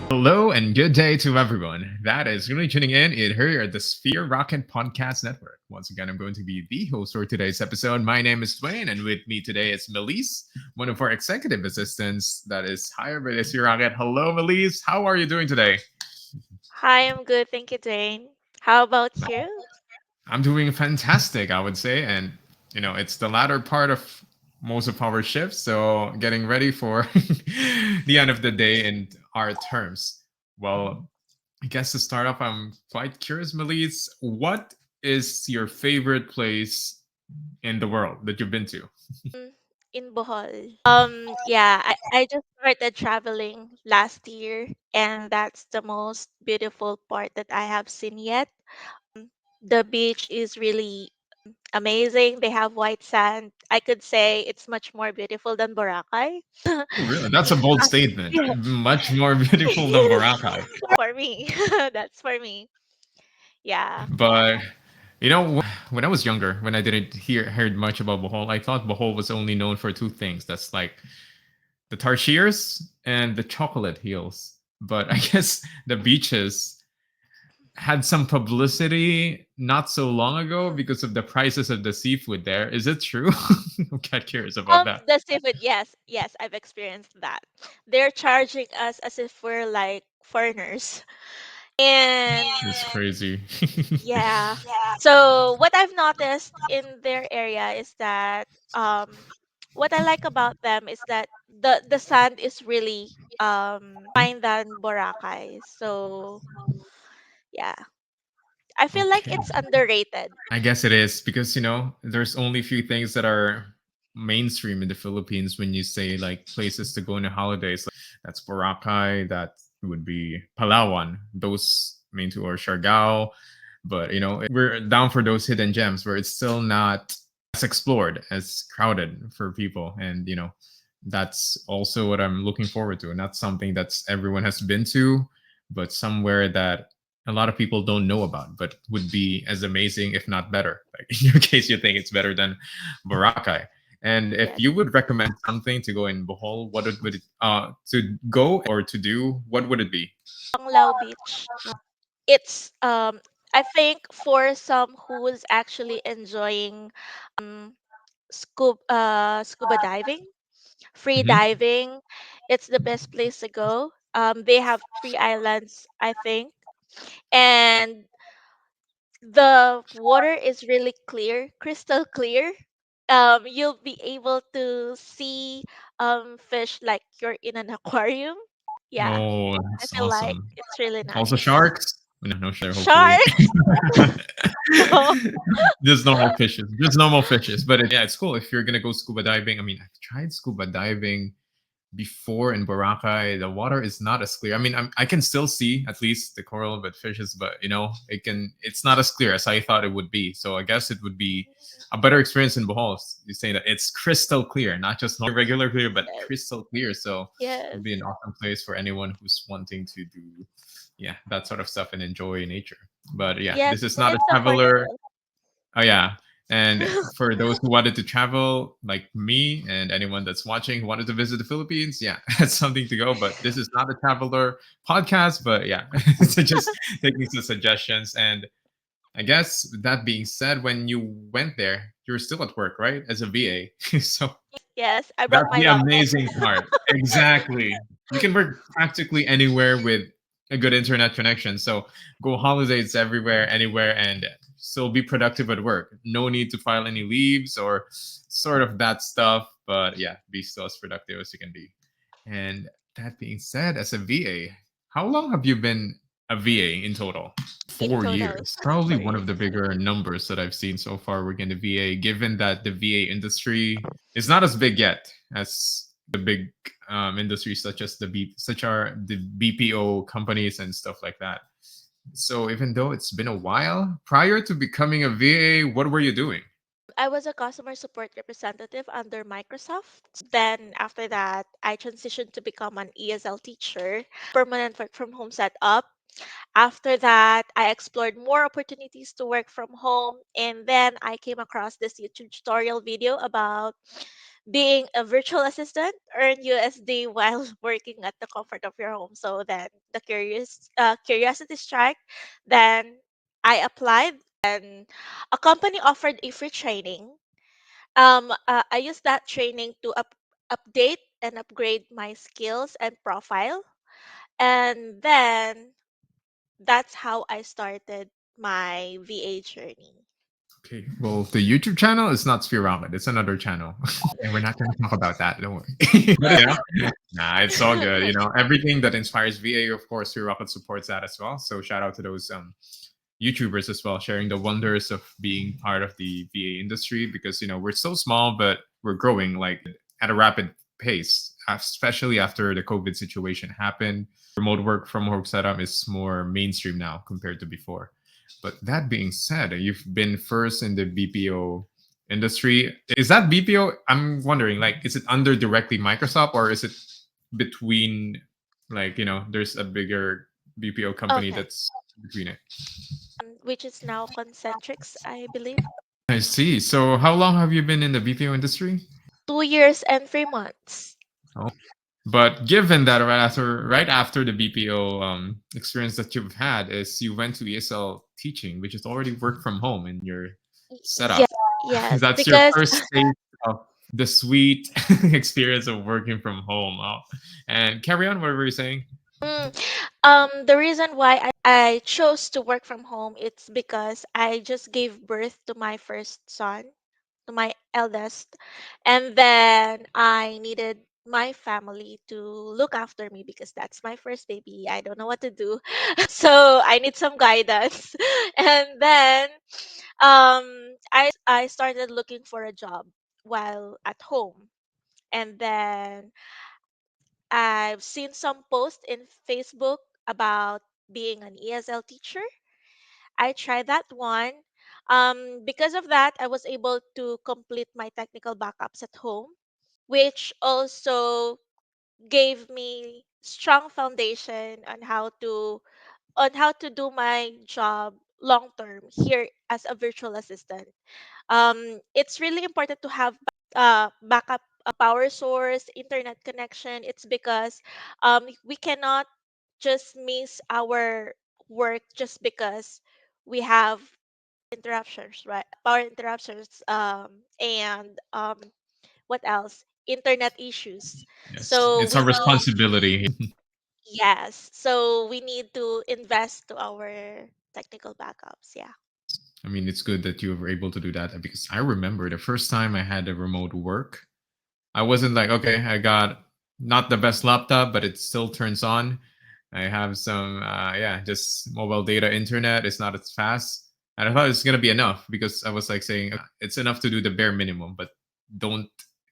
Hello and good day to everyone that is really tuning in here at the Sphere Rocket Podcast Network. Once again, I'm going to be the host for today's episode. My name is Dwayne, and with me today is Melisse, one of our executive assistants that is hired by the Sphere Rocket. Hello, Melisse. How are you doing today? Hi, I'm good. Thank you, Dane. How about you? I'm doing fantastic, I would say. And, it's the latter part of most of our shifts. So getting ready for the end of the day in our terms. Well, I guess to start off, I'm quite curious, Melise, what is your favorite place in the world that you've been to? In Bohol. Yeah, I just started traveling last year, and that's the most beautiful part that I have seen yet. The beach is really amazing. They have white sand. I could say it's much more beautiful than Boracay. Oh, really? That's a bold statement. Yeah. Much more beautiful than Boracay. For me. That's for me. Yeah. But when I was younger, when I didn't heard much about Bohol, I thought Bohol was only known for two things. That's like the tarsiers and the chocolate hills. But I guess the beaches had some publicity not so long ago because of the prices of the seafood there. Is it true? I'm quite curious about that. The seafood, yes, yes, I've experienced that. They're charging us as if we're like foreigners. And It's crazy. yeah. So what I've noticed in their area is that what I like about them is that the sand is really fine than Boracay. So yeah. I feel like Okay. it's underrated. I guess it is because there's only a few things that are mainstream in the Philippines when you say like places to go on a holidays. That's Boracay, that would be Palawan. Those main two are Siargao, but we're down for those hidden gems where it's still not as explored, as crowded for people, and that's also what I'm looking forward to. Not something that's everyone has been to, but somewhere that a lot of people don't know about, but would be as amazing, if not better. Like in your case, you think it's better than Boracay. And if Yes. you would recommend something to go in Bohol, what would it to go or to do? What would it be? Lao Beach. It's I think for some who's actually enjoying scuba diving, free Hmm. diving, it's the best place to go. They have three islands, I think, and the water is really clear, crystal clear. You'll be able to see fish like you're in an aquarium. Yeah, Oh, I that's feel like awesome. it's really Also nice. sharks. No shark, hopefully. Sharks, no. Just normal fishes. Just normal fishes. But yeah, it's cool if you're gonna go scuba diving. I mean, I've tried scuba diving before in Boracay. The water is not as clear. I mean, I can still see at least the coral but fishes, but it's not as clear as I thought it would be. So I guess it would be a better experience in Bohol. You say that it's crystal clear, not just regular clear, but Yes, crystal clear. So it would yes, be an awesome place for anyone who's wanting to do, yeah, that sort of stuff and enjoy nature. But yeah, yes. this is not a It's traveler. affordable. Oh yeah. And for those who wanted to travel, like me and anyone that's watching who wanted to visit the Philippines, yeah, that's something to go. But this is not a traveler podcast. But yeah, so just taking some suggestions. And I guess with that being said, when you went there, you were still at work, right? As a VA. So Yes, I brought that's my the laptop. amazing part. Exactly. You can work practically anywhere with a good internet connection. So go holidays everywhere, anywhere, and still be productive at work. No need to file any leaves or sort of that stuff. But yeah, be still as productive as you can be. And that being said, as a VA, how long have you been a VA in total? In 4 years. total, Probably for one years. of the bigger numbers that I've seen so far working in the VA, given that the VA industry is not as big yet as the big industries such are the BPO companies and stuff like that. So even though it's been a while, prior to becoming a VA, what were you doing? I was a customer support representative under Microsoft. Then after that, I transitioned to become an ESL teacher. Permanent work from home setup. After that, I explored more opportunities to work from home, and then I came across this YouTube tutorial video about being a virtual assistant, earn USD while working at the comfort of your home. So then the curiosity strike. Then I applied. Then a company offered a free training. I used that training to update and upgrade my skills and profile. And then that's how I started my VA journey. Okay. Well, the YouTube channel is not Sphere Rocket. It's another channel. And we're not going to talk about that. Don't worry. But nah, it's all good. Everything that inspires VA, of course, Sphere Rocket supports that as well. So shout out to those YouTubers as well, sharing the wonders of being part of the VA industry because we're so small, but we're growing like at a rapid pace, especially after the COVID situation happened. Remote work from home setup is more mainstream now compared to before. But that being said, you've been first in the BPO industry. Is that BPO? I'm wondering, like, is it under directly Microsoft or is it between, like, there's a bigger BPO company Okay. that's between it? Which is now Concentrics, I believe. I see. So, how long have you been in the BPO industry? 2 years and 3 months. Oh. But given that right after the BPO experience that you've had is you went to ESL teaching, which is already work from home in your setup. Yeah, yes, That's your because first taste of the sweet experience of working from home. Oh. And carry on, what were you saying? mm, the reason why I chose to work from home, it's because I just gave birth to my first son, to my eldest, and then I needed my family to look after me because that's my first baby. I don't know what to do. So I need some guidance. And then I started looking for a job while at home. And then I've seen some posts in Facebook about being an ESL teacher. I tried that one. Because of that, I was able to complete my technical backups at home, which also gave me strong foundation on how to do my job long term here as a virtual assistant. It's really important to have backup power source, internet connection. It's because we cannot just miss our work just because we have interruptions, right? Power interruptions, and what else? Internet issues. Yes, So it's our we need, responsibility. yes. So we need to invest to our technical backups. Yeah. I mean, it's good that you were able to do that because I remember the first time I had a remote work. I wasn't like, okay, I got not the best laptop, but it still turns on. I have some, yeah, just mobile data internet. It's not as fast. And I thought it's going to be enough because I was like saying it's enough to do the bare minimum, but don't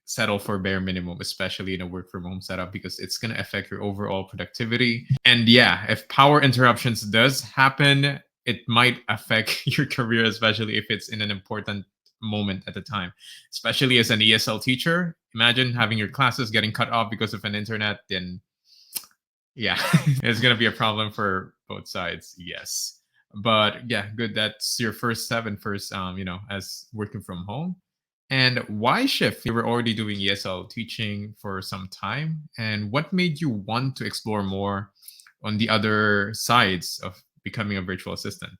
settle for bare minimum, especially in a work from home setup, because it's going to affect your overall productivity. And yeah, if power interruptions does happen, it might affect your career, especially if it's in an important moment at the time, especially as an ESL teacher. Imagine having your classes getting cut off because of an internet, then yeah, it's gonna be a problem for both sides. Yes, but yeah, good. That's your first step and first, as working from home. And why shift? You were already doing ESL teaching for some time, and what made you want to explore more on the other sides of becoming a virtual assistant?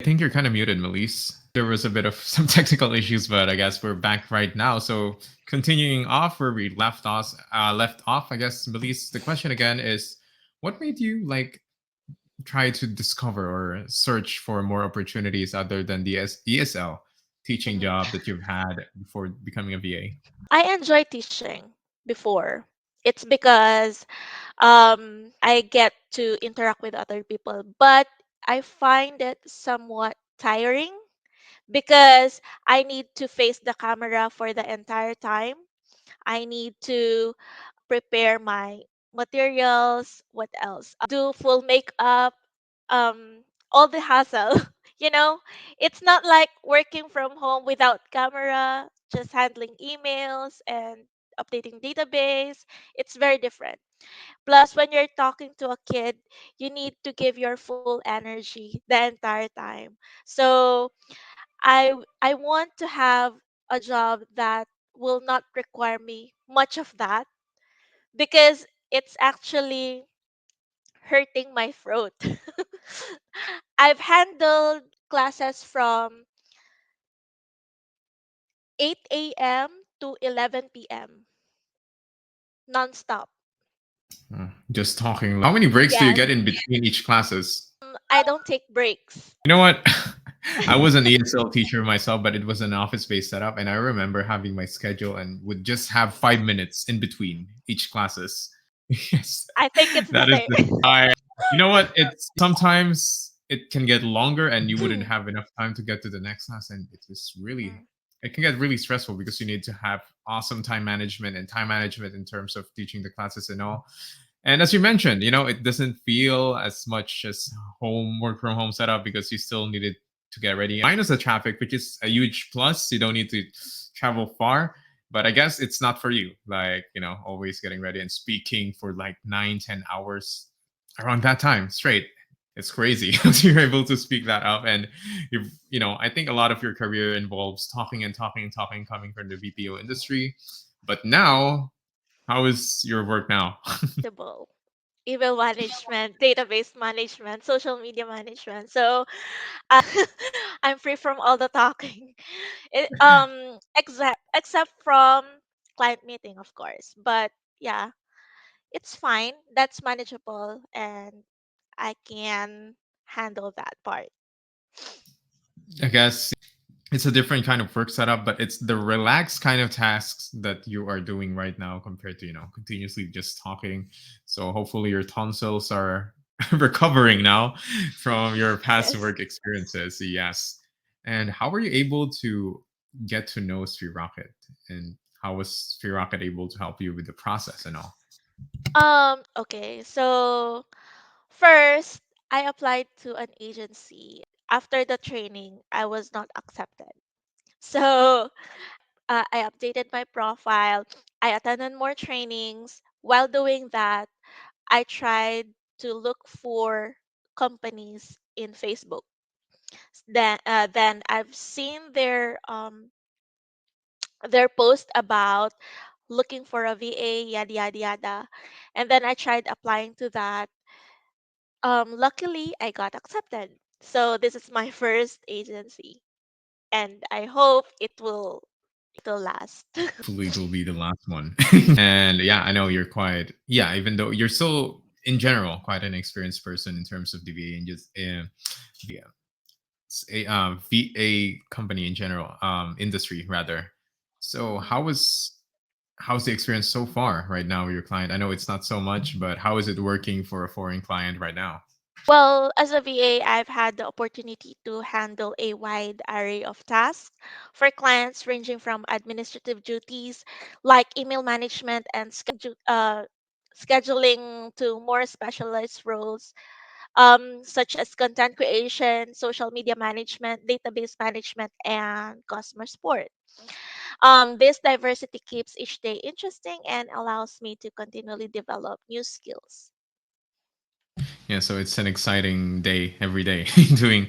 I think you're kind of muted, Melisse. There was a bit of some technical issues, but I guess we're back right now. So continuing off where we left off, I guess, Melisse, the question again is, what made you like try to discover or search for more opportunities other than the ESL teaching Mhm. job that you've had before becoming a VA? I enjoy teaching before. It's because I get to interact with other people, but I find it somewhat tiring because I need to face the camera for the entire time. I need to prepare my materials. What else? Do full makeup, all the hassle. you know, it's not like working from home without camera, just handling emails and updating database. It's very different. Plus, when you're talking to a kid, you need to give your full energy the entire time. So I want to have a job that will not require me much of that because it's actually hurting my throat. I've handled classes from 8 a.m. to 11 p.m. nonstop. Just talking. How many breaks do you Yes, get in between each classes? I don't take breaks. You know what? I was an ESL teacher myself, but it was an office-based setup, and I remember having my schedule and would just have 5 minutes in between each classes. Yes, I think it's the that is same. the time. You know what? It's sometimes it can get longer, and you wouldn't have enough time to get to the next class, and it was really it can get really stressful because you need to have awesome time management and time management in terms of teaching the classes and all. And as you mentioned, it doesn't feel as much as home work from home setup because you still needed to get ready. Minus the traffic, which is a huge plus. You don't need to travel far. But I guess it's not for you. Like, always getting ready and speaking for like 9, 10 hours around that time straight. It's crazy you're able to speak that up. And I think a lot of your career involves talking and talking and talking, coming from the BPO industry. But now, how is your work now? Multiple email management, database management, social media management. So I'm free from all the talking. Except from client meeting, of course. But yeah, it's fine. That's manageable, and I can handle that part. I guess it's a different kind of work setup, but it's the relaxed kind of tasks that you are doing right now compared to, continuously just talking. So hopefully your tonsils are recovering now from your past Yes. work experiences. Yes. And how were you able to get to know Sri Rocket? And how was Sri Rocket able to help you with the process and all? Okay. So first, I applied to an agency. After the training, I was not accepted. So I updated my profile. I attended more trainings. While doing that, I tried to look for companies in Facebook. Then I've seen their post about looking for a VA, yada yada yada, and then I tried applying to that. Luckily, I got accepted. So this is my first agency, and I hope it will last. Hopefully it will be the last one. And yeah, I know you're quite, yeah, even though you're still in general quite an experienced person in terms of the VA and just yeah, VA company in general, industry rather. So Mhm. how's the experience so far right now with your client? I know it's not so much, but how is it working for a foreign client right now? Well, as a VA, I've had the opportunity to handle a wide array of tasks for clients ranging from administrative duties like email management and scheduling to more specialized roles such as content creation, social media management, database management, and customer support. This diversity keeps each day interesting and allows me to continually develop new skills. Yeah, so it's an exciting day every day doing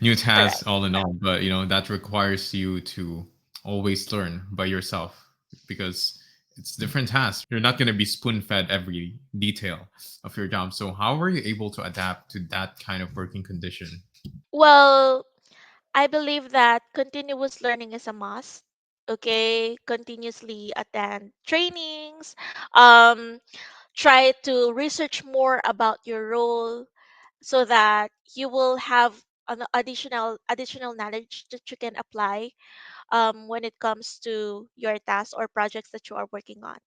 new tasks Correct. all in all, but that requires you to always learn by yourself because it's different tasks. You're not going to be spoon-fed every detail of your job. So how were you able to adapt to that kind of working condition? Well, I believe that continuous learning is a must. Okay, continuously attend trainings, um, try to research more about your role so that you will have an additional knowledge that you can apply when it comes to your tasks or projects that you are working on.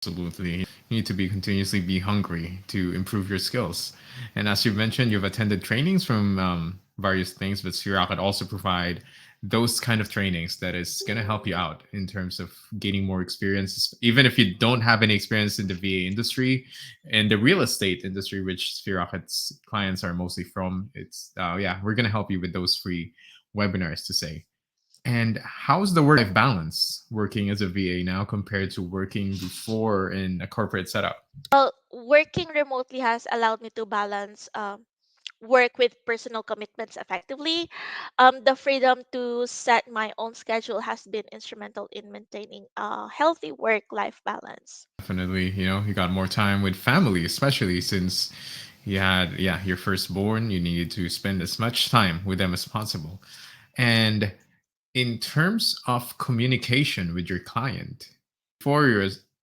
Absolutely. You need to be continuously be hungry to improve your skills. And as you've mentioned, you've attended trainings from various things, but Sierra could also provide those kind of trainings that is going to help you out in terms of gaining more experience. Even if you don't have any experience in the VA industry and the real estate industry, which Sphere Rocket's clients are mostly from, it's yeah, we're going to help you with those free webinars to say. And how's the work life balance working as a VA now compared to working before in a corporate setup? Well, working remotely has allowed me to balance work with personal commitments effectively. The freedom to set my own schedule has been instrumental in maintaining a healthy work life balance. Definitely, you got more time with family, especially since you had, yeah, your firstborn. You needed to spend as much time with them as possible. And in terms of communication with your client, before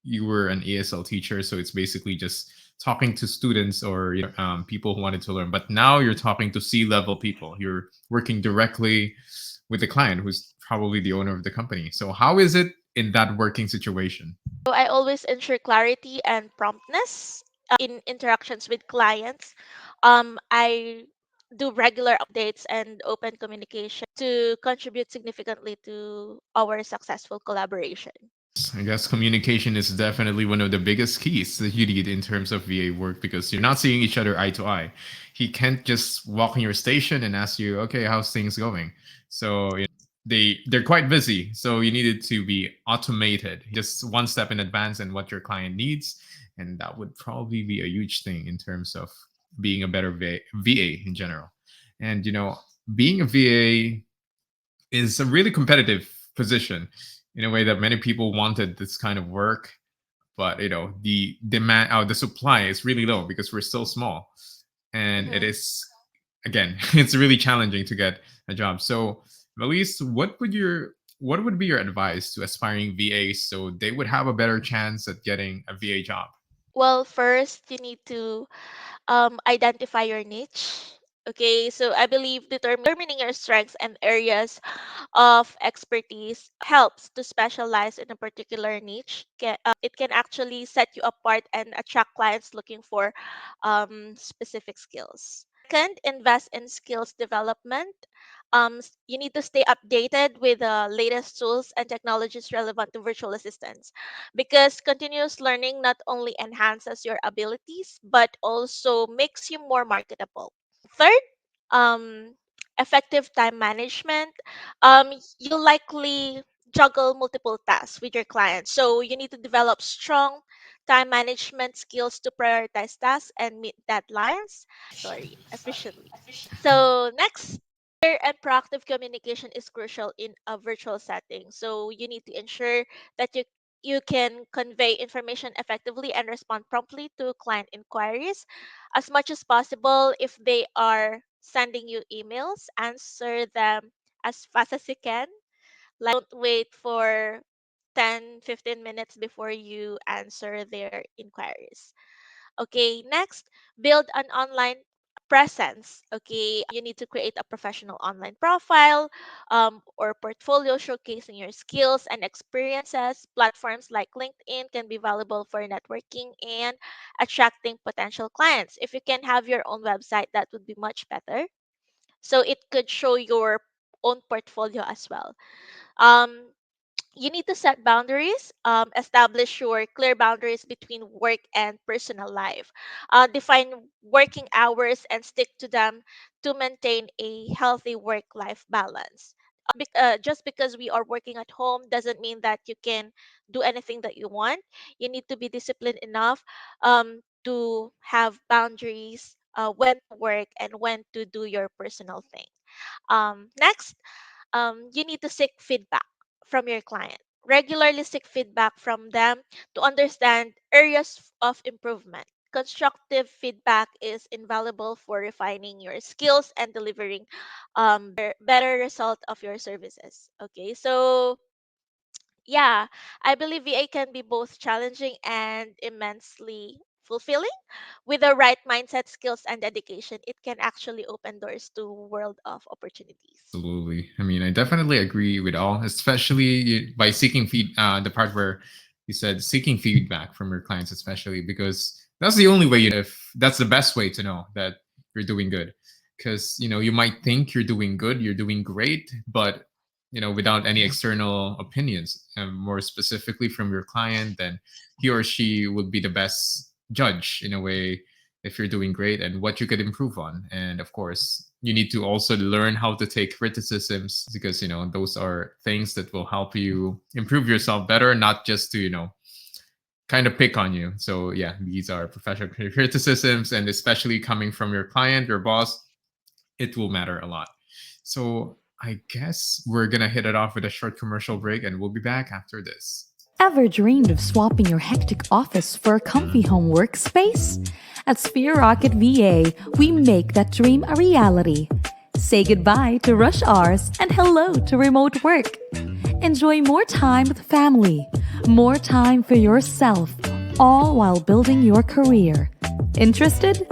you were an ESL teacher, so it's basically just talking to students or people who wanted to learn. But now you're talking to C-level people. You're working directly with the client, who's probably the owner of the company. So how is it in that working situation? So I always ensure clarity and promptness in interactions with clients. I do regular updates and open communication to contribute significantly to our successful collaboration. I guess communication is definitely one of the biggest keys that you need in terms of VA work because you're not seeing each other eye to eye. He can't just walk in your station and ask you, "Okay, how's things going?" So they're quite busy, so you need it to be automated, just one step in advance and what your client needs, and that would probably be a huge thing in terms of being a better VA in general. And being a VA is a really competitive position in a way that many people wanted this kind of work, but the demand, the supply is really low because we're still small, and it Mhm. is, again, it's really challenging to get a job. So, Melisse, what would be your advice to aspiring VAs so they would have a better chance at getting a VA job? Well, first, you need to identify your niche. Okay, so I believe determining your strengths and areas of expertise helps to specialize in a particular niche. It can actually set you apart and attract clients looking for specific skills. Second, invest in skills development. You need to stay updated with the latest tools and technologies relevant to virtual assistants because continuous learning not only enhances your abilities but also makes you more marketable. Third, um, effective time management. You likely juggle multiple tasks with your clients, so you need to develop strong time management skills to prioritize tasks and meet deadlines. Sorry, efficiently. So next, clear and proactive communication is crucial in a virtual setting. So you need to ensure that you can convey information effectively and respond promptly to client inquiries. As much as possible, if they are sending you emails, answer them as fast as you can. Like, don't wait for 10-15 minutes before you answer their inquiries. Okay, next, build an online presence. Okay, you need to create a professional online profile or portfolio showcasing your skills and experiences. Platforms like LinkedIn can be valuable for networking and attracting potential clients. If you can have your own website, that would be much better. So it could show your own portfolio as well. Um, you need to set boundaries, establish your clear boundaries between work and personal life, define working hours and stick to them to maintain a healthy work life balance. Just because we are working at home doesn't mean that you can do anything that you want. You need to be disciplined enough to have boundaries when to work and when to do your personal thing. Next, you need to seek feedback from your client. Regularly seek feedback from them to understand areas of improvement. Constructive feedback is invaluable for refining your skills and delivering better result of your services. Okay, so yeah, I believe VA can be both challenging and immensely fulfilling. With the right mindset, skills, and dedication, it can actually open doors to world of opportunities. Absolutely. I mean, I definitely agree with all, especially by seeking the part where you said seeking feedback from your clients, especially because that's the only way if that's the best way to know that you're doing good. Because, you might think you're doing good, you're doing great, but, without any external opinions, and more specifically from your client, then he or she would be the best judge in a way if you're doing great and what you could improve on. And of course, you need to also learn how to take criticisms because, those are things that will help you improve yourself better, not just to, kind of pick on you. So, yeah, these are professional criticisms, and especially coming from your client, your boss. it will matter a lot. So I guess we're gonna hit it off with a short commercial break, and we'll be back after this. Ever dreamed of swapping your hectic office for a comfy home workspace? At Sphere Rocket VA, we make that dream a reality. Say goodbye to rush hours and hello to remote work. Enjoy more time with family, more time for yourself, all while building your career. Interested?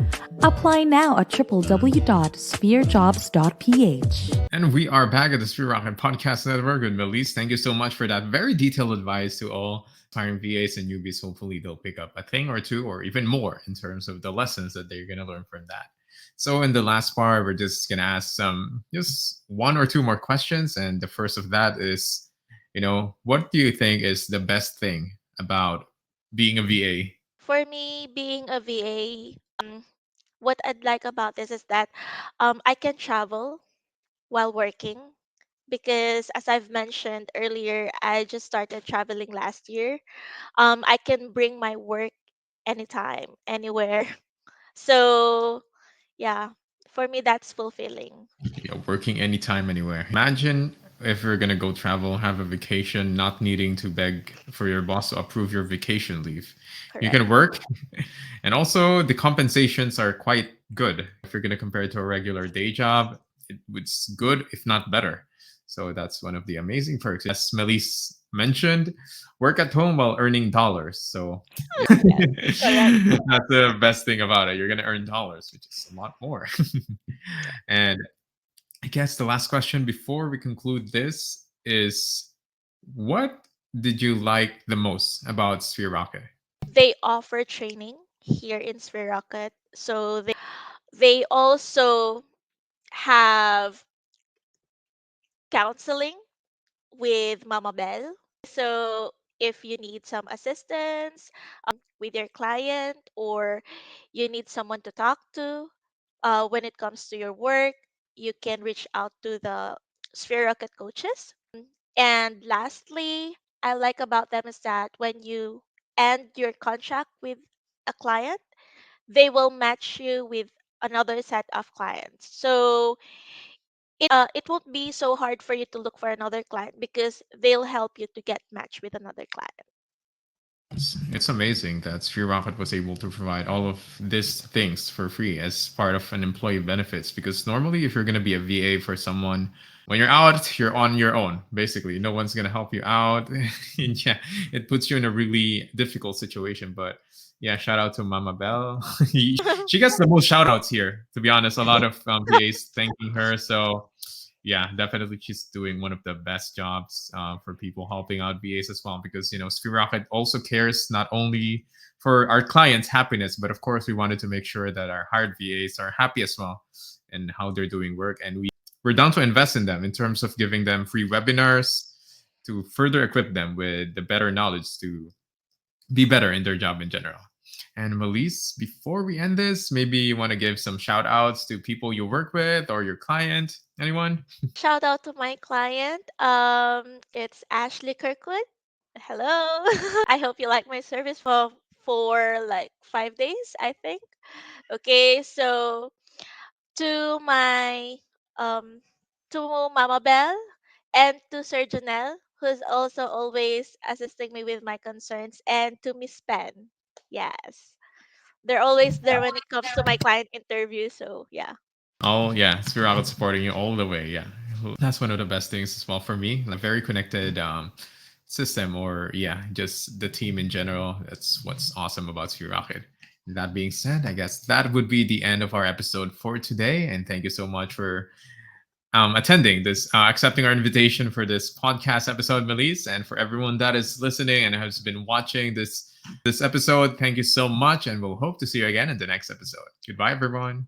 Apply now at www.spherejobs.ph. And we are back at the Spirit Rocket Podcast Network with Melisse. Thank you so much for that very detailed advice to all aspiring VAs and newbies. Hopefully, they'll pick up a thing or two or even more in terms of the lessons that they're going to learn from that. So, in the last part, we're just going to ask just one or two more questions. And the first of that is, what do you think is the best thing about being a VA? For me, being a VA, what I'd like about this is that I can travel while working because, as I've mentioned earlier, I just started traveling last year. I can bring my work anytime, anywhere. So, yeah, for me, that's fulfilling. Working anytime, anywhere. Imagine if you're gonna go travel, have a vacation, not needing to beg for your boss to approve your vacation leave. You Correct. can work, and also the compensations are quite good. If you're gonna compare it to a regular day job, it's good, if not better. So that's one of the amazing perks. As Melise mentioned, work at home while earning dollars. So Yes, correct. that's the best thing about it. You're gonna earn dollars, which is a lot more. And I guess the last question before we conclude this is, what did you like the most about Sphere Rocket? They offer training here in Sphere Rocket. So they also have counseling with Mama Bell. So if you need some assistance with your client or you need someone to talk to when it comes to your work, you can reach out to the Sphere Rocket coaches. And lastly, I like about them is that when you end your contract with a client, they will match you with another set of clients. So it won't be so hard for you to look for another client because they'll help you to get matched with another client. It's amazing that Sphere Rocket was able to provide all of these things for free as part of an employee benefits. Because normally, if you're going to be a VA for someone, when you're out, you're on your own. Basically, no one's going to help you out. And yeah, it puts you in a really difficult situation. But yeah, shout out to Mama Bell. She gets the most shout outs here, to be honest. A lot of VAs thanking her. So yeah, definitely she's doing one of the best jobs for people helping out VAs as well, because Sphere Rocket also cares not only for our clients' happiness, but of course we wanted to make sure that our hired VAs are happy as well and how they're doing work, and we're down to invest in them in terms of giving them free webinars to further equip them with the better knowledge to be better in their job in general. And Melise, before we end this, maybe you want to give some shout outs to people you work with or your client? Anyone? Shout out to my client. It's Ashley Kirkwood. Hello. I hope you like my service for like 5 days, I think. Okay, so to my um to Mama Bell and to Sir Janelle, who's also always assisting me with my concerns, and to Miss Pen. Yes. They're always there when it comes to my client interview, so yeah. Oh yeah, Sphere Rocket supporting you all the way. Yeah, that's one of the best things as well for me. Like very connected system, or yeah, just the team in general. That's what's awesome about Sphere Rocket. That being said, I guess that would be the end of our episode for today. And thank you so much for attending this, accepting our invitation for this podcast episode, Melise, and for everyone that is listening and has been watching this episode. Thank you so much, and we'll hope to see you again in the next episode. Goodbye, everyone.